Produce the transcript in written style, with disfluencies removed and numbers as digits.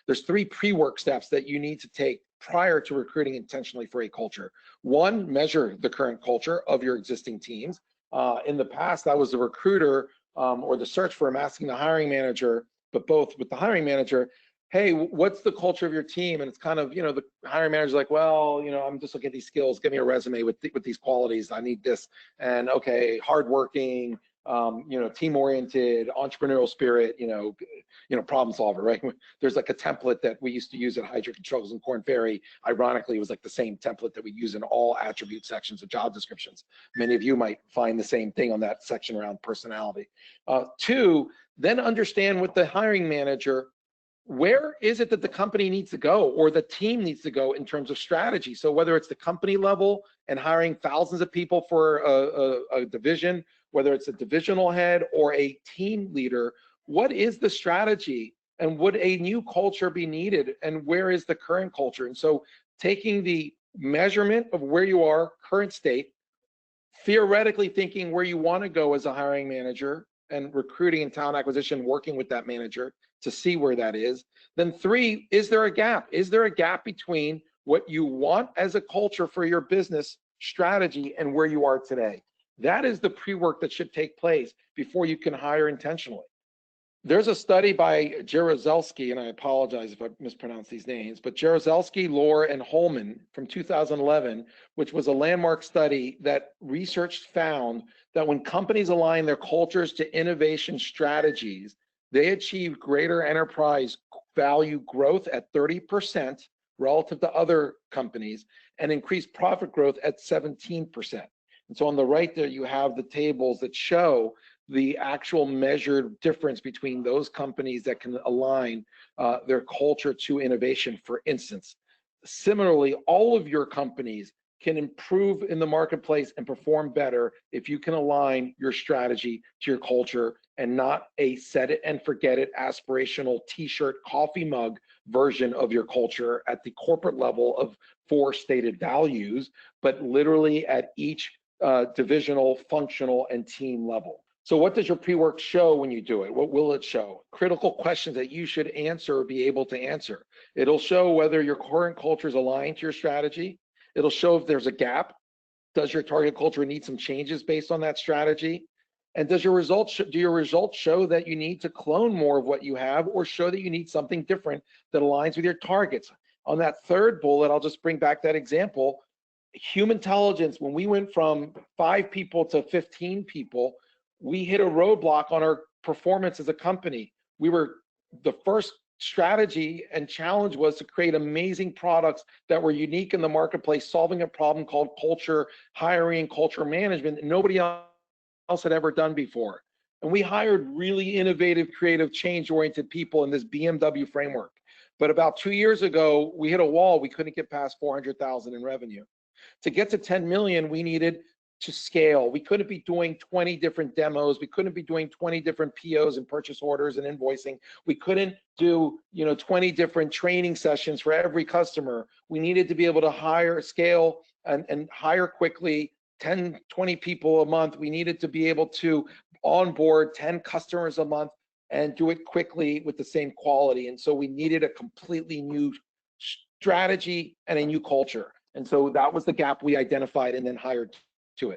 there's 3 pre-work steps that you need to take prior to recruiting intentionally for a culture. 1, measure the current culture of your existing teams. In the past, that was the recruiter or the search firm asking the hiring manager, but both with the hiring manager, hey, what's the culture of your team? And it's kind of, the hiring manager's like, well, I'm just looking at these skills. Give me a resume with these qualities. I need this. And okay, hardworking, team-oriented, entrepreneurial spirit, problem solver, right? There's like a template that we used to use at Hydra Controls and Korn Ferry. Ironically, it was like the same template that we use in all attribute sections of job descriptions. Many of you might find the same thing on that section around personality. 2, then understand with the hiring manager, where is it that the company needs to go or the team needs to go in terms of strategy? So whether it's the company level and hiring thousands of people for a division, whether it's a divisional head or a team leader, what is the strategy and would a new culture be needed and where is the current culture? And so taking the measurement of where you are, current state, theoretically thinking where you want to go as a hiring manager and recruiting and talent acquisition, working with that manager to see where that is. Then 3, is there a gap? Is there a gap between what you want as a culture for your business strategy and where you are today? That is the pre-work that should take place before you can hire intentionally. There's a study by Jaruzelski, and I apologize if I mispronounce these names, but Jaruzelski, Lohr, and Holman from 2011, which was a landmark study that research found that when companies align their cultures to innovation strategies, they achieve greater enterprise value growth at 30% relative to other companies and increased profit growth at 17%. And so on the right there, you have the tables that show the actual measured difference between those companies that can align their culture to innovation, for instance. Similarly, all of your companies can improve in the marketplace and perform better if you can align your strategy to your culture and not a set it and forget it aspirational t-shirt coffee mug version of your culture at the corporate level of 4 stated values, but literally at each divisional, functional, and team level. So what does your pre-work show when you do it? What will it show? Critical questions that you should answer or be able to answer. It'll show whether your current culture is aligned to your strategy. It'll show if there's a gap. Does your target culture need some changes based on that strategy? And do your results show that you need to clone more of what you have or show that you need something different that aligns with your targets? On that 3rd bullet, I'll just bring back that example. Humantelligence, when we went from 5 people to 15 people, we hit a roadblock on our performance as a company. The first strategy and challenge was to create amazing products that were unique in the marketplace, solving a problem called culture hiring, culture management that nobody else had ever done before. And we hired really innovative, creative, change-oriented people in this BMW framework. But about 2 years ago, we hit a wall. We couldn't get past 400,000 in revenue. To get to 10 million, we needed to scale. We couldn't be doing 20 different demos. We couldn't be doing 20 different POs and purchase orders and invoicing. We couldn't do 20 different training sessions for every customer. We needed to be able to hire, scale, and hire quickly, 10, 20 people a month. We needed to be able to onboard 10 customers a month and do it quickly with the same quality. And so we needed a completely new strategy and a new culture. And so that was the gap we identified and then hired to it.